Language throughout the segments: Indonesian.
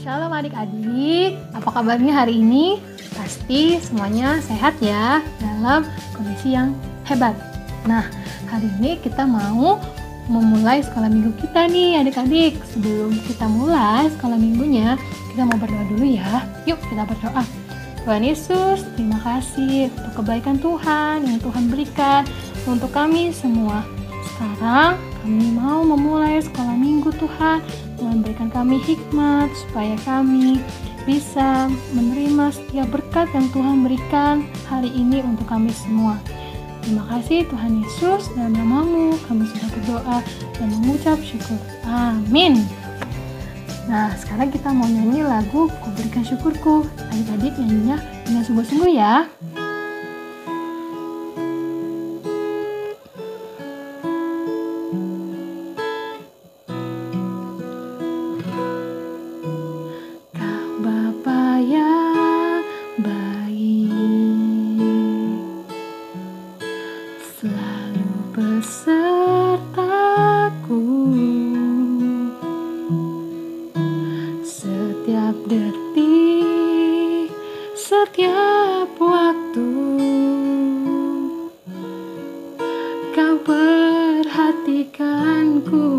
Shalom adik-adik, apa kabarnya hari ini? Pasti semuanya sehat ya, dalam kondisi yang hebat. Nah, hari ini kita mau memulai sekolah minggu kita nih adik-adik. Sebelum kita mulai sekolah minggunya, kita mau berdoa dulu ya. Yuk kita berdoa. Tuhan Yesus, terima kasih untuk kebaikan Tuhan yang Tuhan berikan untuk kami semua. Sekarang kami mau memulai sekolah minggu Tuhan. Tuhan berikan kami hikmat supaya kami bisa menerima setiap berkat yang Tuhan berikan hari ini untuk kami semua. Terima kasih Tuhan Yesus, dalam nama-Mu kami sudah berdoa dan mengucap syukur. Amin. Nah, sekarang kita mau nyanyi lagu Ku Berikan Syukurku. Adik-adik nyanyinya dengan sungguh-sungguh ya. Setiap waktu Kau perhatikanku,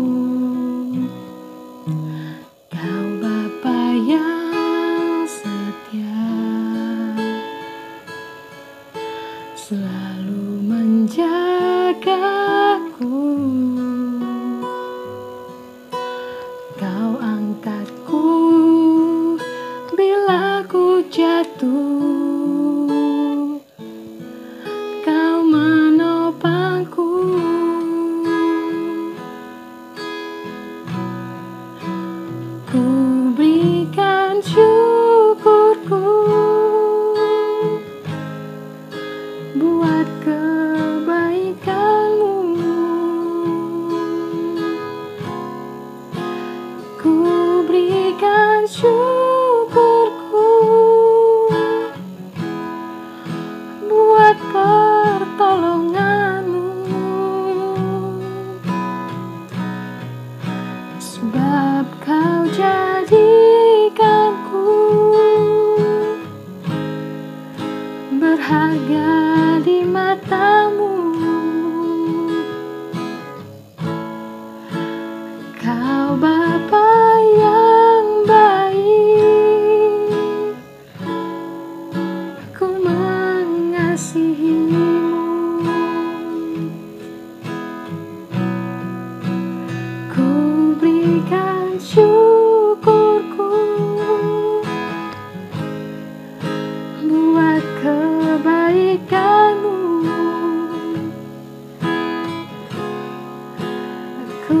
Kau Bapa yang setia, selalu menjagaku. Kau angkatku bila ku jatuh, Kau menopangku. Ku berikan syukurku buat kebaikan-Mu. Ku berikan syukurku buat pertolongan-Mu, sebab Kau jadikanku berharga di mata-Mu. Kau Bapa yang baik, ku mengasihi-Mu. Ku berikan syukurku buat kebaikan-Mu. Ku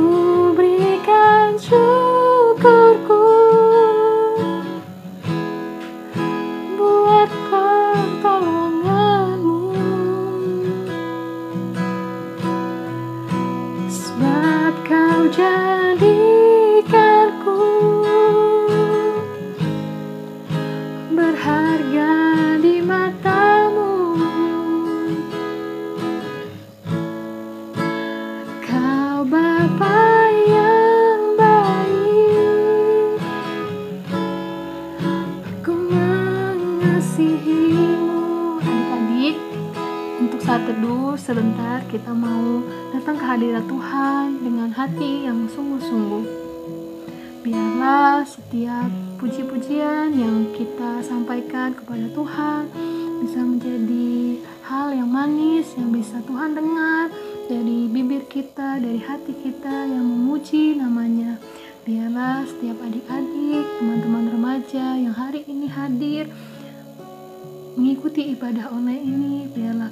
berikan syukurku buat pertolongan-Mu, sebab Kau jadikanku berharga di mata-Mu. Kau Bapa yang baik, ku mengasihi-Mu. Adik-adik, untuk saat teduh sebentar kita mau datang ke hadirat Tuhan dengan hati yang sungguh-sungguh. Biarlah setiap puji-pujian yang kita sampaikan kepada Tuhan bisa menjadi hal yang manis yang bisa Tuhan dengar dari bibir kita, dari hati kita yang memuji nama-Nya. Biarlah setiap adik-adik, teman-teman remaja yang hari ini hadir mengikuti ibadah online ini, biarlah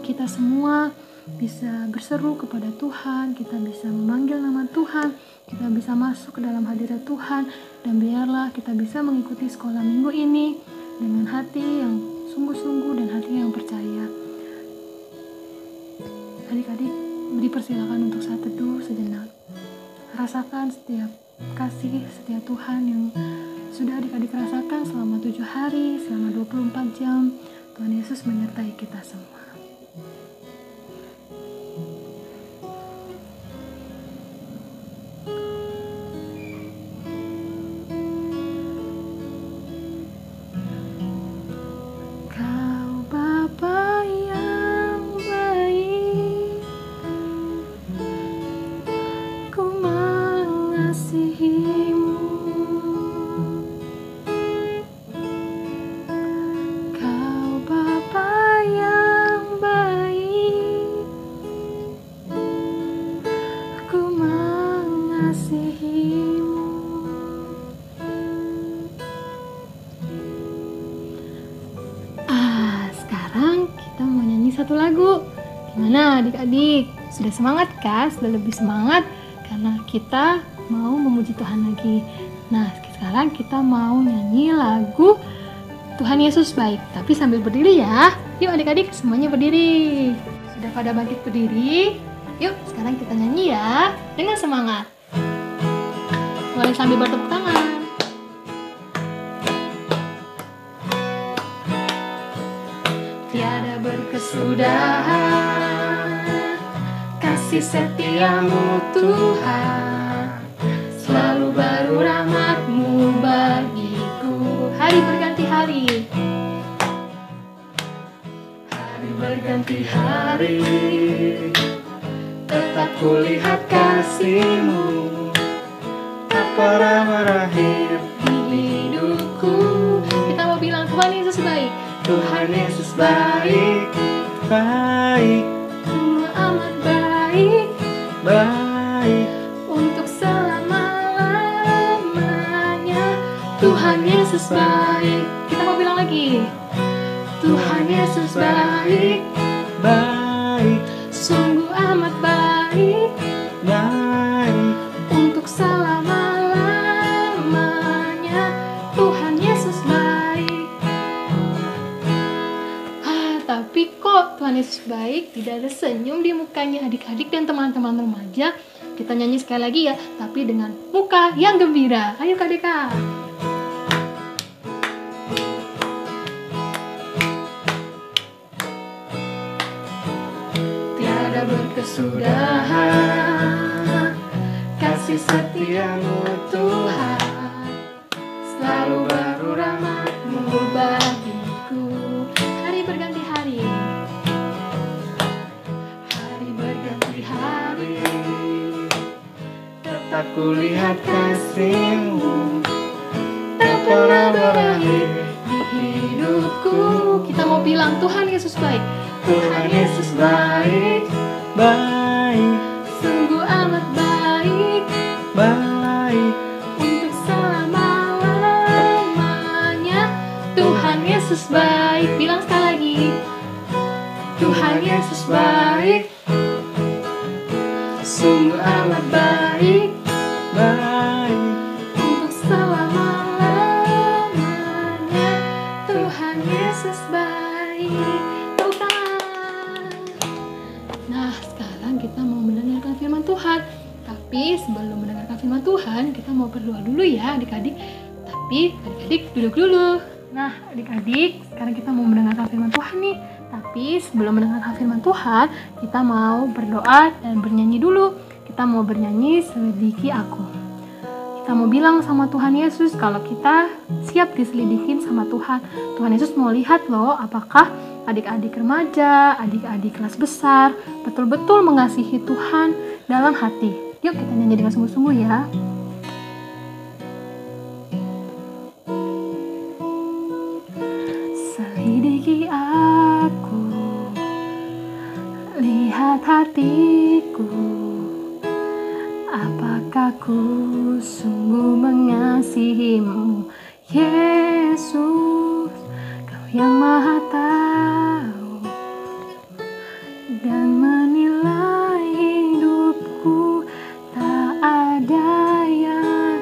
kita semua bisa berseru kepada Tuhan, kita bisa memanggil nama Tuhan, kita bisa masuk ke dalam hadirat Tuhan, dan biarlah kita bisa mengikuti sekolah minggu ini dengan hati yang sungguh-sungguh dan hati yang percaya. Adik-adik, dipersilakan untuk saat teduh sejenak. Rasakan setiap kasih setia Tuhan yang sudah adik-adik rasakan selama 7 hari, selama 24 jam. Tuhan Yesus menyertai kita semua. nyanyi satu lagu. Gimana adik-adik? Sudah semangat kah? Sudah lebih semangat? Karena kita mau memuji Tuhan lagi. Nah, sekarang kita mau nyanyi lagu Tuhan Yesus Baik. Tapi sambil berdiri ya. Yuk adik-adik semuanya berdiri. Sudah pada bangkit berdiri? Yuk sekarang kita nyanyi ya. Dengan semangat. Boleh sambil bertepuk tangan. Tiada berkesudahan kasih setiamu Tuhan, selalu baru rahmat-Mu bagiku. Hari berganti hari, hari berganti hari, tetap kulihat kasih-Mu, tak pernah berakhir di hidupku. Kita mau bilang Tuhan Yesus baik. Tuhan Yesus baik, baik, sungguh amat baik, baik, untuk selama-lamanya. Tuhan Yesus baik. Kita mau bilang lagi. Tuhan Yesus baik, baik, sungguh amat baik, baik, untuk selama-lamanya. Tuhan Yesus baik. Tapi kok Tuhan Yesus baik tidak ada senyum di mukanya adik-adik dan teman-teman remaja? Kita nyanyi sekali lagi ya, tapi dengan muka yang gembira. Ayo Kak. Tiada berkesudahan kasih setiamu Tuhan, selalu baru rahmat-Mu bagiku. Hari berganti hari, hari berganti hari, tetap kulihat kasih-Mu, tak pernah berakhir di hidupku. Kita mau bilang Tuhan Yesus baik. Tuhan Yesus baik, baik, sungguh amat baik, baik, untuk selama-lamanya. Tuhan Yesus baik. Bilang sekali lagi. Tuhan Yesus baik, sungguh amat baik, baik, untuk selama-lamanya. Tuhan Yesus baik. Tepuk tangan. Nah, sekarang kita mau mendengarkan firman Tuhan. Tapi sebelum mendengarkan firman Tuhan, kita mau berdoa dulu ya adik-adik. Tapi adik-adik duduk dulu. Nah, adik-adik, sekarang kita mau mendengarkan firman Tuhan nih. Tapi sebelum mendengarkan firman Tuhan, kita mau berdoa dan bernyanyi dulu. Kita mau bernyanyi Selidiki Aku. Kita mau bilang sama Tuhan Yesus kalau kita siap diselidikin sama Tuhan. Tuhan Yesus mau lihat loh, apakah adik-adik remaja, adik-adik kelas besar betul-betul mengasihi Tuhan dalam hati. Yuk kita nyanyi dengan sungguh-sungguh ya. Selidiki aku, lihat hatiku, apakah ku sungguh mengasihi-Mu, Yesus, Kau yang Maha Tahu dan menilai hidupku. Tak ada yang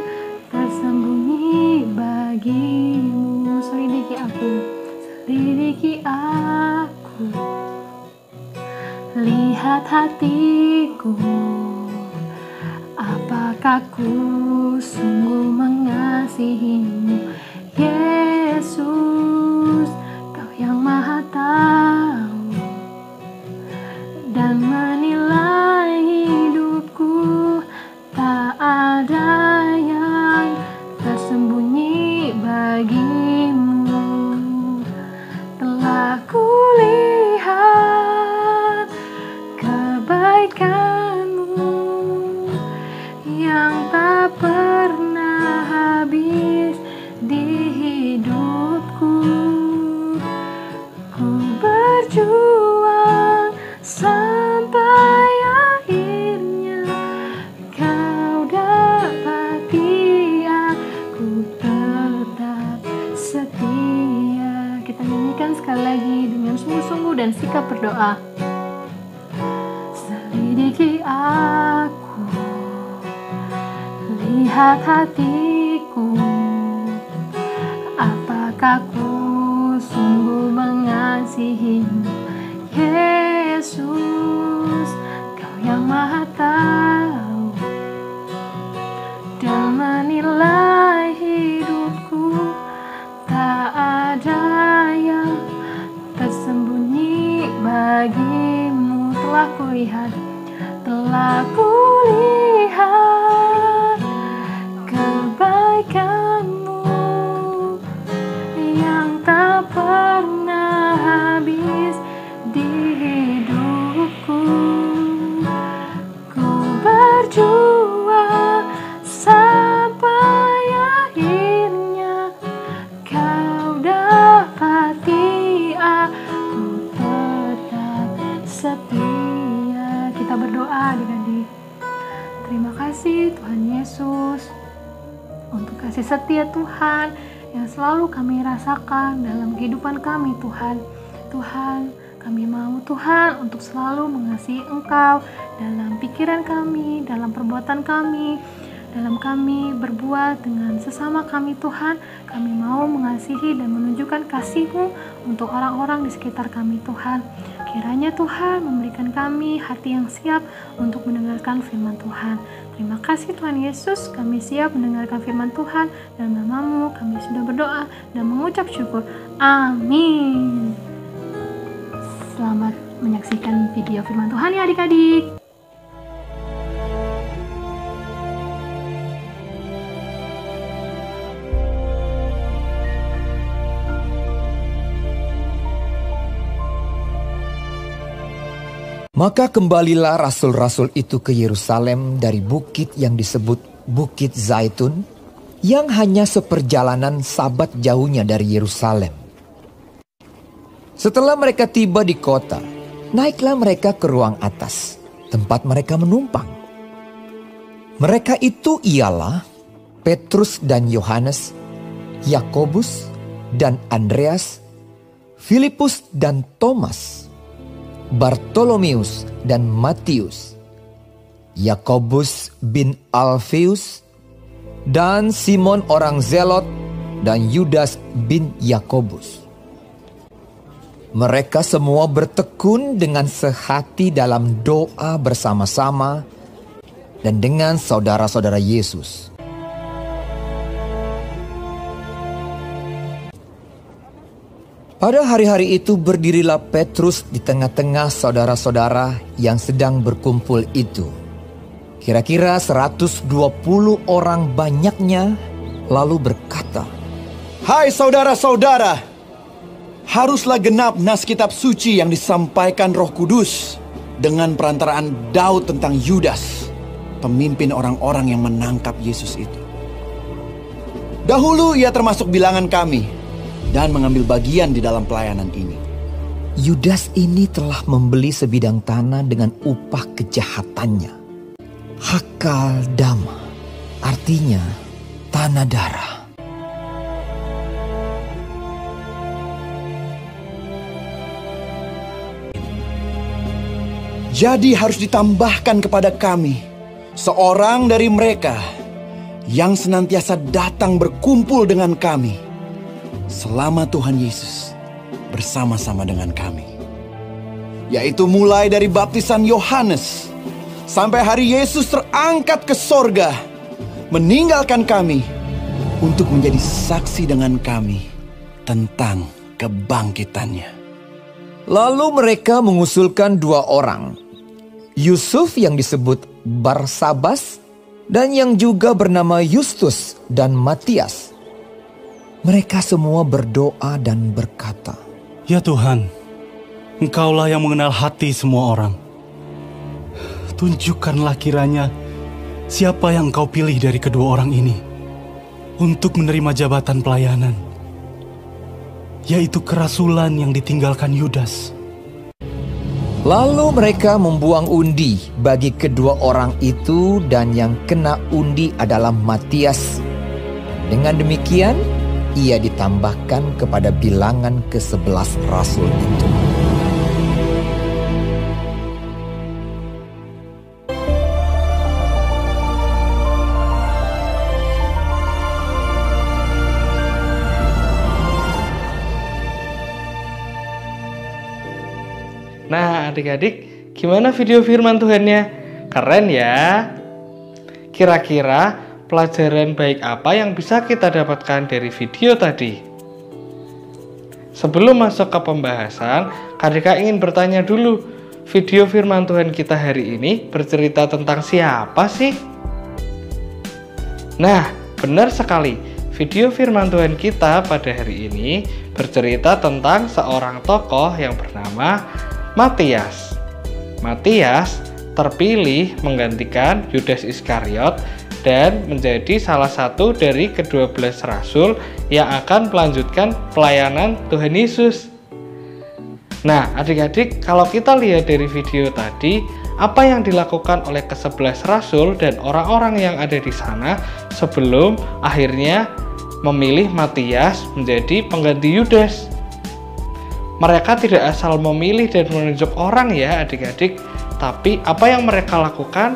tersembunyi bagi-Mu. Selidiki aku, selidiki aku, lihat hatiku, apakah ku sungguh mengasihi-Mu, Yesus, Kau yang Maha Tahu dan menilai hidupku. Tak ada yang tersembunyi bagi-Mu. Telah kulihat kebaikan-Mu yang tak pernah habis di hidupku. Ku dan sikap berdoa. Selidiki aku, lihat hatiku, apakah ku sungguh mengasihimu, Yesus, Kau yang Maha Tahu dan menilai hidupku. Tak ada yang tersembunyi bagimu. Telah kulihat kebaikanmu yang tak pernah habis di hidupku. Ku berjuang sampai akhirnya Kau dapati aku tetap setia. Kita berdoa adik-adik. Terima kasih Tuhan Yesus untuk kasih setia Tuhan yang selalu kami rasakan dalam kehidupan kami Tuhan. Tuhan, kami mau Tuhan untuk selalu mengasihi Engkau dalam pikiran kami, dalam perbuatan kami, dalam kami berbuat dengan sesama kami Tuhan. Kami mau mengasihi dan menunjukkan kasih-Mu untuk orang-orang di sekitar kami Tuhan. Kiranya Tuhan memberikan kami hati yang siap untuk mendengarkan firman Tuhan. Terima kasih Tuhan Yesus, kami siap mendengarkan firman Tuhan. Dalam nama-Mu kami sudah berdoa dan mengucap syukur. Amin. Selamat menyaksikan video firman Tuhan ya adik-adik. Maka kembalilah rasul-rasul itu ke Yerusalem dari bukit yang disebut Bukit Zaitun, yang hanya seperjalanan sabat jauhnya dari Yerusalem. Setelah mereka tiba di kota, naiklah mereka ke ruang atas, tempat mereka menumpang. Mereka itu ialah Petrus dan Yohanes, Yakobus dan Andreas, Filipus dan Thomas, Bartolomeus dan Matius, Yakobus bin Alfeus, dan Simon orang Zelot, dan Yudas bin Yakobus. Mereka semua bertekun dengan sehati dalam doa bersama-sama dan dengan saudara-saudara Yesus. Pada hari-hari itu berdirilah Petrus di tengah-tengah saudara-saudara yang sedang berkumpul itu. Kira-kira 120 orang banyaknya, lalu berkata, "Hai saudara-saudara, haruslah genap nas kitab suci yang disampaikan Roh Kudus dengan perantaraan Daud tentang Yudas, pemimpin orang-orang yang menangkap Yesus itu. Dahulu ia termasuk bilangan kami dan mengambil bagian di dalam pelayanan ini. Yudas ini telah membeli sebidang tanah dengan upah kejahatannya. Hakal dama, artinya tanah darah. Jadi harus ditambahkan kepada kami seorang dari mereka yang senantiasa datang berkumpul dengan kami selama Tuhan Yesus bersama-sama dengan kami, yaitu mulai dari baptisan Yohanes sampai hari Yesus terangkat ke sorga, meninggalkan kami untuk menjadi saksi dengan kami tentang kebangkitannya." Lalu mereka mengusulkan 2 orang, Yusuf yang disebut Barsabas dan yang juga bernama Justus dan Matias. Mereka semua berdoa dan berkata, "Ya Tuhan, Engkaulah yang mengenal hati semua orang. Tunjukkanlah kiranya siapa yang Engkau pilih dari kedua orang ini untuk menerima jabatan pelayanan, yaitu kerasulan yang ditinggalkan Yudas." Lalu mereka membuang undi bagi kedua orang itu, dan yang kena undi adalah Matias. Dengan demikian, ia ditambahkan kepada bilangan ke-11 rasul itu. Nah, adik-adik, gimana video firman Tuhannya? Keren ya? Kira-kira pelajaran baik apa yang bisa kita dapatkan dari video tadi? Sebelum masuk ke pembahasan, Kadika ingin bertanya dulu, video firman Tuhan kita hari ini bercerita tentang siapa sih? Nah, benar sekali. Video firman Tuhan kita pada hari ini bercerita tentang seorang tokoh yang bernama Matias. Matias terpilih menggantikan Yudas Iskariot dan menjadi salah satu dari ke-12 rasul yang akan melanjutkan pelayanan Tuhan Yesus. Nah, adik-adik, kalau kita lihat dari video tadi, apa yang dilakukan oleh ke-11 rasul dan orang-orang yang ada di sana sebelum akhirnya memilih Matias menjadi pengganti Yudas. Mereka tidak asal memilih dan menunjuk orang ya adik-adik, tapi apa yang mereka lakukan?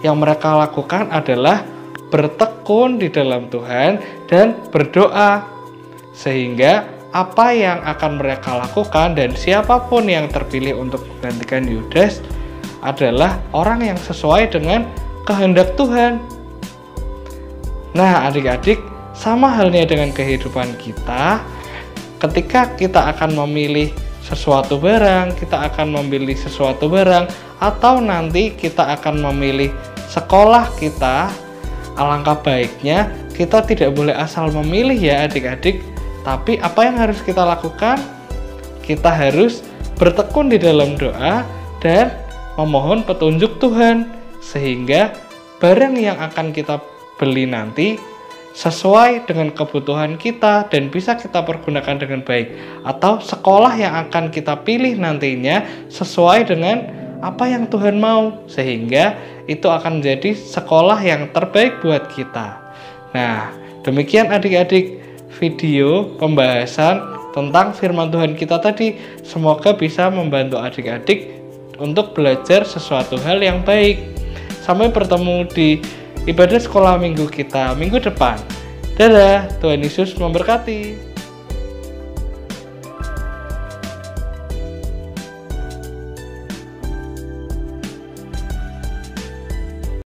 Yang mereka lakukan adalah bertekun di dalam Tuhan dan berdoa. Sehingga apa yang akan mereka lakukan dan siapapun yang terpilih untuk menggantikan Yudas adalah orang yang sesuai dengan kehendak Tuhan. Nah, adik-adik, sama halnya dengan kehidupan kita. Ketika kita akan memilih sesuatu barang, kita akan memilih sesuatu barang, atau nanti kita akan memilih sekolah kita, alangkah baiknya kita tidak boleh asal memilih ya adik-adik. Tapi apa yang harus kita lakukan? Kita harus bertekun di dalam doa dan memohon petunjuk Tuhan, sehingga barang yang akan kita beli nanti sesuai dengan kebutuhan kita dan bisa kita pergunakan dengan baik, atau sekolah yang akan kita pilih nantinya sesuai dengan apa yang Tuhan mau, sehingga itu akan menjadi sekolah yang terbaik buat kita. Nah, demikian adik-adik video pembahasan tentang firman Tuhan kita tadi. Semoga bisa membantu adik-adik untuk belajar sesuatu hal yang baik. Sampai bertemu di ibadah sekolah minggu kita minggu depan. Dadah, Tuhan Yesus memberkati.